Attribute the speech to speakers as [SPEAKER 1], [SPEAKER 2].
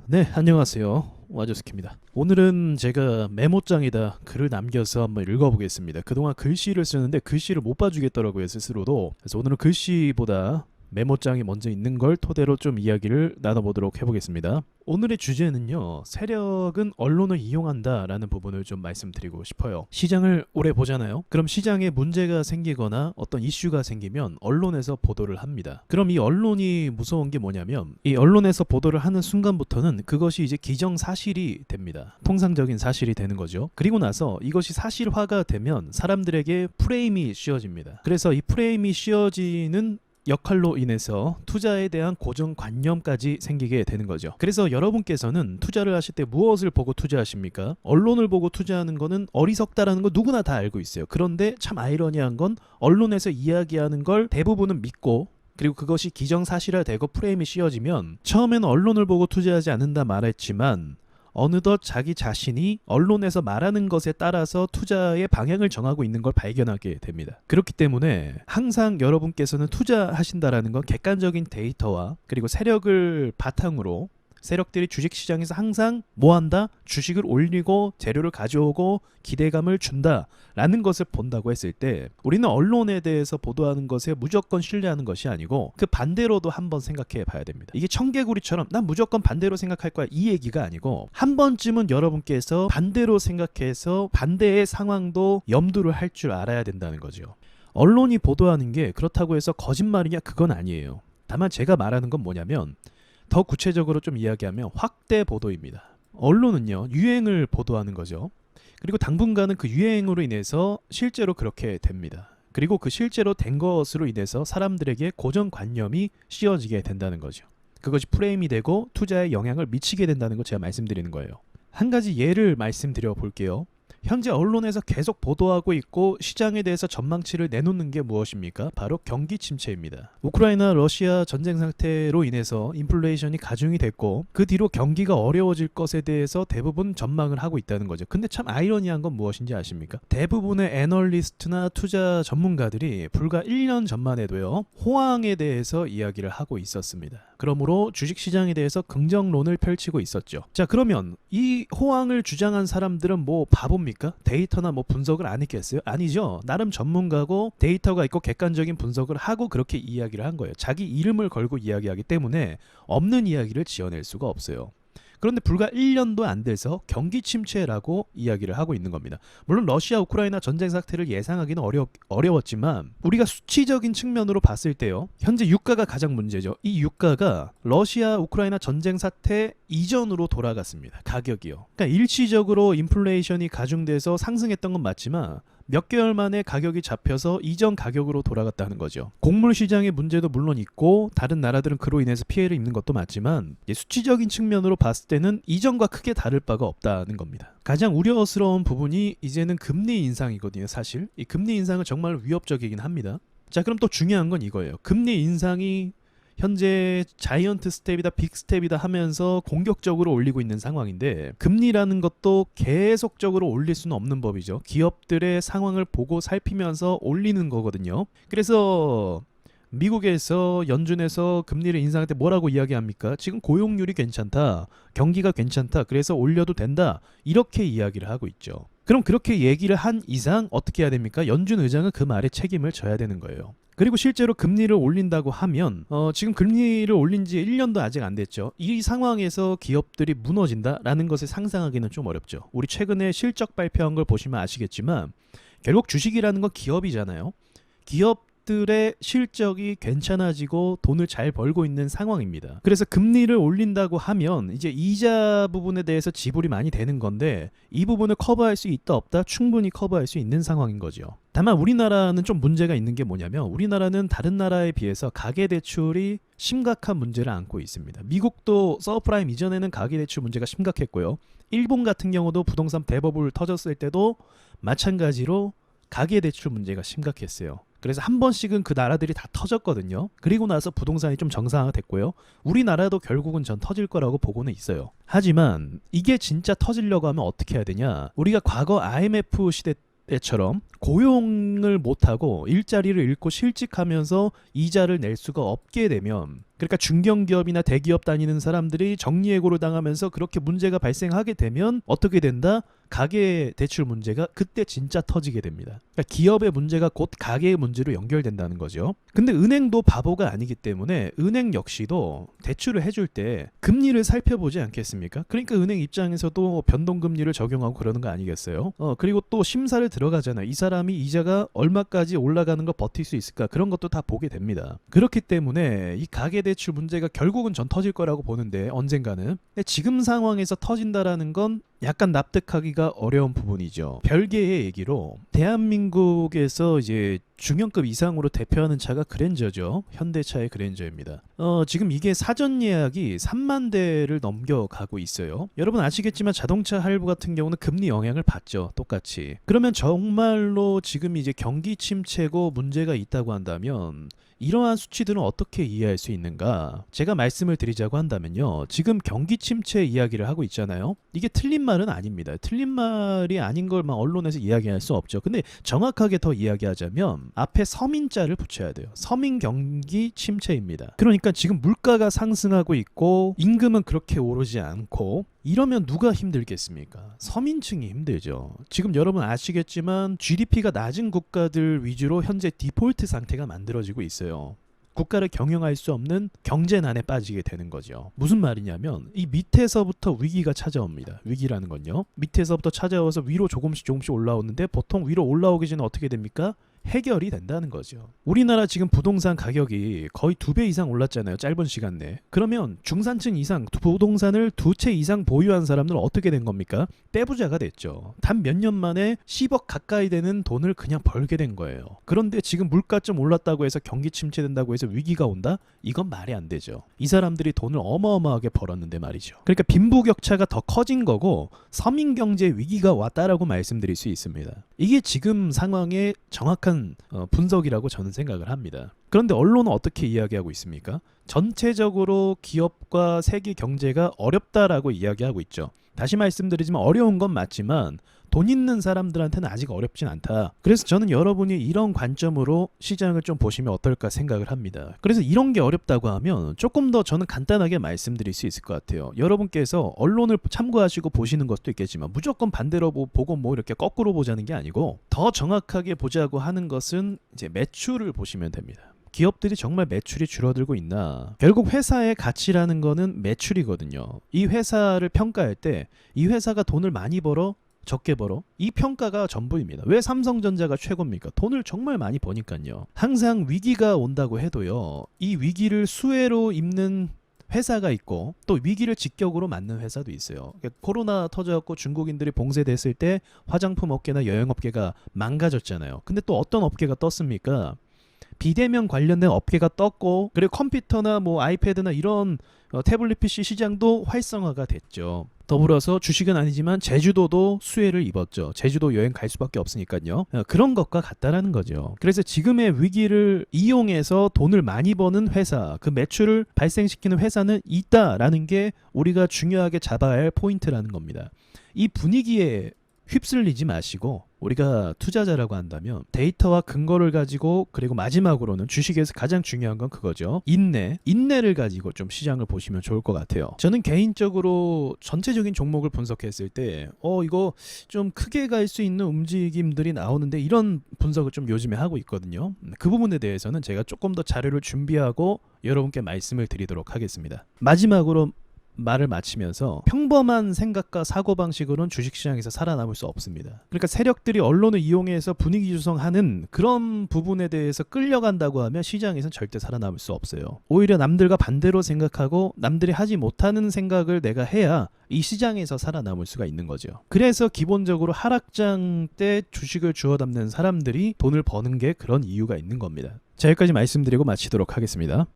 [SPEAKER 1] 네, 안녕하세요. 와조스키입니다. 오늘은 제가 메모장에다 글을 남겨서 한번 읽어보겠습니다. 그동안 글씨를 쓰는데 글씨를 못 봐주겠더라고요, 스스로도. 그래서 오늘은 글씨보다 메모장이 먼저 있는 걸 토대로 좀 이야기를 나눠보도록 해보겠습니다. 오늘의 주제는요, 세력은 언론을 이용한다 라는 부분을 좀 말씀드리고 싶어요. 시장을 오래 보잖아요. 그럼 시장에 문제가 생기거나 어떤 이슈가 생기면 언론에서 보도를 합니다. 그럼 이 언론이 무서운 게 뭐냐면, 이 언론에서 보도를 하는 순간부터는 그것이 이제 기정사실이 됩니다. 통상적인 사실이 되는 거죠. 그리고 나서 이것이 사실화가 되면 사람들에게 프레임이 씌워집니다. 그래서 이 프레임이 씌워지는 역할로 인해서 투자에 대한 고정관념까지 생기게 되는 거죠. 그래서 여러분께서는 투자를 하실 때 무엇을 보고 투자하십니까? 언론을 보고 투자하는 거는 어리석다라는 거 누구나 다 알고 있어요. 그런데 참 아이러니한 건 언론에서 이야기하는 걸 대부분은 믿고, 그리고 그것이 기정사실화되고 프레임이 씌워지면, 처음에는 언론을 보고 투자하지 않는다 말했지만 어느덧 자기 자신이 언론에서 말하는 것에 따라서 투자의 방향을 정하고 있는 걸 발견하게 됩니다. 그렇기 때문에 항상 여러분께서는 투자하신다라는 건 객관적인 데이터와 그리고 세력을 바탕으로, 세력들이 주식시장에서 항상 뭐한다? 주식을 올리고 재료를 가져오고 기대감을 준다 라는 것을 본다고 했을 때, 우리는 언론에 대해서 보도하는 것에 무조건 신뢰하는 것이 아니고 그 반대로도 한번 생각해 봐야 됩니다. 이게 청개구리처럼 난 무조건 반대로 생각할 거야 이 얘기가 아니고, 한 번쯤은 여러분께서 반대로 생각해서 반대의 상황도 염두를 할 줄 알아야 된다는 거죠. 언론이 보도하는 게 그렇다고 해서 거짓말이냐, 그건 아니에요. 다만 제가 말하는 건 뭐냐면, 더 구체적으로 좀 이야기하면 확대 보도입니다. 언론은요, 유행을 보도하는 거죠. 그리고 당분간은 그 유행으로 인해서 실제로 그렇게 됩니다. 그리고 그 실제로 된 것으로 인해서 사람들에게 고정관념이 씌워지게 된다는 거죠. 그것이 프레임이 되고 투자에 영향을 미치게 된다는 거 제가 말씀드리는 거예요. 한 가지 예를 말씀드려 볼게요. 현재 언론에서 계속 보도하고 있고 시장에 대해서 전망치를 내놓는 게 무엇입니까? 바로 경기 침체입니다. 우크라이나 러시아 전쟁 상태로 인해서 인플레이션이 가중이 됐고 그 뒤로 경기가 어려워질 것에 대해서 대부분 전망을 하고 있다는 거죠. 근데 참 아이러니한 건 무엇인지 아십니까? 대부분의 애널리스트나 투자 전문가들이 불과 1년 전만 해도요, 호황에 대해서 이야기를 하고 있었습니다. 그러므로 주식시장에 대해서 긍정론을 펼치고 있었죠. 자, 그러면 이 호황을 주장한 사람들은 뭐 바보입니까? 데이터나 뭐 분석을 안 했겠어요? 아니죠. 나름 전문가고 데이터가 있고 객관적인 분석을 하고 그렇게 이야기를 한 거예요. 자기 이름을 걸고 이야기하기 때문에 없는 이야기를 지어낼 수가 없어요. 그런데 불과 1년도 안 돼서 경기 침체라고 이야기를 하고 있는 겁니다. 물론 러시아 우크라이나 전쟁 사태를 예상하기는 어려웠지만 우리가 수치적인 측면으로 봤을 때요, 현재 유가가 가장 문제죠. 이 유가가 러시아 우크라이나 전쟁 사태 이전으로 돌아갔습니다. 가격이요. 그러니까 일시적으로 인플레이션이 가중돼서 상승했던 건 맞지만 몇 개월 만에 가격이 잡혀서 이전 가격으로 돌아갔다는 거죠. 곡물 시장의 문제도 물론 있고 다른 나라들은 그로 인해서 피해를 입는 것도 맞지만 수치적인 측면으로 봤을 때는 이전과 크게 다를 바가 없다는 겁니다. 가장 우려스러운 부분이 이제는 금리 인상이거든요. 사실 이 금리 인상은 정말 위협적이긴 합니다. 자, 그럼 또 중요한 건 이거예요. 금리 인상이 현재 자이언트 스텝이다, 빅 스텝이다 하면서 공격적으로 올리고 있는 상황인데, 금리라는 것도 계속적으로 올릴 수는 없는 법이죠. 기업들의 상황을 보고 살피면서 올리는 거거든요. 그래서 미국에서 연준에서 금리를 인상할 때 뭐라고 이야기합니까? 지금 고용률이 괜찮다, 경기가 괜찮다, 그래서 올려도 된다, 이렇게 이야기를 하고 있죠. 그럼 그렇게 얘기를 한 이상 어떻게 해야 됩니까? 연준 의장은 그 말에 책임을 져야 되는 거예요. 그리고 실제로 금리를 올린다고 하면 지금 금리를 올린 지 1년도 아직 안 됐죠. 이 상황에서 기업들이 무너진다라는 것을 상상하기는 좀 어렵죠. 우리 최근에 실적 발표한 걸 보시면 아시겠지만 결국 주식이라는 건 기업이잖아요. 기업들의 실적이 괜찮아지고 돈을 잘 벌고 있는 상황입니다. 그래서 금리를 올린다고 하면 이제 이자 부분에 대해서 지불이 많이 되는 건데, 이 부분을 커버할 수 있다 없다? 충분히 커버할 수 있는 상황인 거죠. 다만 우리나라는 좀 문제가 있는 게 뭐냐면, 우리나라는 다른 나라에 비해서 가계대출이 심각한 문제를 안고 있습니다. 미국도 서브프라임 이전에는 가계대출 문제가 심각했고요. 일본 같은 경우도 부동산 대버블 터졌을 때도 마찬가지로 가계대출 문제가 심각했어요. 그래서 한 번씩은 그 나라들이 다 터졌거든요. 그리고 나서 부동산이 좀 정상화됐고요. 우리나라도 결국은 전 터질 거라고 보고는 있어요. 하지만 이게 진짜 터지려고 하면 어떻게 해야 되냐? 우리가 과거 IMF 시대 때처럼 고용을 못하고 일자리를 잃고 실직하면서 이자를 낼 수가 없게 되면 그러니까 중견기업이나 대기업 다니는 사람들이 정리해고를 당하면서 그렇게 문제가 발생하게 되면 어떻게 된다? 가계 대출 문제가 그때 진짜 터지게 됩니다. 그러니까 기업의 문제가 곧 가계의 문제로 연결된다는 거죠. 근데 은행도 바보가 아니기 때문에 은행 역시도 대출을 해줄 때 금리를 살펴보지 않겠습니까? 그러니까 은행 입장에서도 변동금리를 적용하고 그러는 거 아니겠어요? 그리고 또 심사를 들어가잖아요. 이 사람이 이자가 얼마까지 올라가는 거 버틸 수 있을까? 그런 것도 다 보게 됩니다. 그렇기 때문에 이 가계대출 문제가 결국은 전 터질 거라고 보는데 언젠가는. 근데 지금 상황에서 터진다라는 건 약간 납득하기가 어려운 부분이죠. 별개의 얘기로 대한민국에서 이제 중형급 이상으로 대표하는 차가 그랜저죠. 현대차의 그랜저입니다. 지금 이게 사전 예약이 3만 대를 넘겨가고 있어요. 여러분 아시겠지만 자동차 할부 같은 경우는 금리 영향을 받죠. 똑같이. 그러면 정말로 지금 이제 경기 침체고 문제가 있다고 한다면 이러한 수치들은 어떻게 이해할 수 있는가? 제가 말씀을 드리자고 한다면요. 지금 경기 침체 이야기를 하고 있잖아요. 이게 틀린 말은 아닙니다. 틀린 말이 아닌 걸 막 언론에서 이야기할 수 없죠. 근데 정확하게 더 이야기하자면 앞에 서민자를 붙여야 돼요. 서민 경기 침체입니다. 그러니까 지금 물가가 상승하고 있고 임금은 그렇게 오르지 않고 이러면 누가 힘들겠습니까? 서민층이 힘들죠. 지금 여러분 아시겠지만 GDP가 낮은 국가들 위주로 현재 디폴트 상태가 만들어지고 있어요. 국가를 경영할 수 없는 경제난에 빠지게 되는 거죠. 무슨 말이냐면 이 밑에서부터 위기가 찾아옵니다. 위기라는 건요. 밑에서부터 찾아와서 위로 조금씩 올라오는데 보통 위로 올라오기 전에 어떻게 됩니까? 해결이 된다는 거죠. 우리나라 지금 부동산 가격이 거의 2배 이상 올랐잖아요. 짧은 시간 내에. 그러면 중산층 이상 부동산을 2채 이상 보유한 사람들은 어떻게 된 겁니까? 떼부자가 됐죠. 단 몇 년 만에 10억 가까이 되는 돈을 그냥 벌게 된 거예요. 그런데 지금 물가 좀 올랐다고 해서 경기 침체된다고 해서 위기가 온다? 이건 말이 안 되죠. 이 사람들이 돈을 어마어마하게 벌었는데 말이죠. 그러니까 빈부격차가 더 커진 거고 서민경제 위기가 왔다라고 말씀드릴 수 있습니다. 이게 지금 상황의 정확한 분석이라고 저는 생각을 합니다. 그런데 언론은 어떻게 이야기하고 있습니까? 전체적으로 기업과 세계 경제가 어렵다라고 이야기하고 있죠. 다시 말씀드리지만 어려운 건 맞지만 돈 있는 사람들한테는 아직 어렵진 않다. 그래서 저는 여러분이 이런 관점으로 시장을 좀 보시면 어떨까 생각을 합니다. 그래서 이런 게 어렵다고 하면 조금 더 저는 간단하게 말씀드릴 수 있을 것 같아요. 여러분께서 언론을 참고하시고 보시는 것도 있겠지만 무조건 반대로 보고 뭐 이렇게 거꾸로 보자는 게 아니고 더 정확하게 보자고 하는 것은 이제 매출을 보시면 됩니다. 기업들이 정말 매출이 줄어들고 있나? 결국 회사의 가치라는 거는 매출이거든요. 이 회사를 평가할 때 이 회사가 돈을 많이 벌어? 적게 벌어? 이 평가가 전부입니다. 왜 삼성전자가 최고입니까? 돈을 정말 많이 버니까요. 항상 위기가 온다고 해도요. 이 위기를 수혜로 입는 회사가 있고 또 위기를 직격으로 맞는 회사도 있어요. 코로나 터져갖고 중국인들이 봉쇄됐을 때 화장품 업계나 여행업계가 망가졌잖아요. 근데 또 어떤 업계가 떴습니까? 비대면 관련된 업계가 떴고 그리고 컴퓨터나 뭐 아이패드나 이런 태블릿 PC 시장도 활성화가 됐죠. 더불어서 주식은 아니지만 제주도도 수혜를 입었죠. 제주도 여행 갈 수밖에 없으니까요. 그런 것과 같다라는 거죠. 그래서 지금의 위기를 이용해서 돈을 많이 버는 회사, 그 매출을 발생시키는 회사는 있다라는 게 우리가 중요하게 잡아야 할 포인트라는 겁니다. 이 분위기에 휩쓸리지 마시고 우리가 투자자라고 한다면 데이터와 근거를 가지고 그리고 마지막으로는 주식에서 가장 중요한 건 그거죠. 인내를 가지고 좀 시장을 보시면 좋을 것 같아요. 저는 개인적으로 전체적인 종목을 분석했을 때 이거 좀 크게 갈 수 있는 움직임들이 나오는데 이런 분석을 좀 요즘에 하고 있거든요. 그 부분에 대해서는 제가 조금 더 자료를 준비하고 여러분께 말씀을 드리도록 하겠습니다. 마지막으로 말을 마치면서 평범한 생각과 사고방식으로는 주식시장에서 살아남을 수 없습니다. 그러니까 세력들이 언론을 이용해서 분위기 조성하는 그런 부분에 대해서 끌려간다고 하면 시장에서는 절대 살아남을 수 없어요. 오히려 남들과 반대로 생각하고 남들이 하지 못하는 생각을 내가 해야 이 시장에서 살아남을 수가 있는 거죠. 그래서 기본적으로 하락장 때 주식을 주워 담는 사람들이 돈을 버는 게 그런 이유가 있는 겁니다. 자, 여기까지 말씀드리고 마치도록 하겠습니다.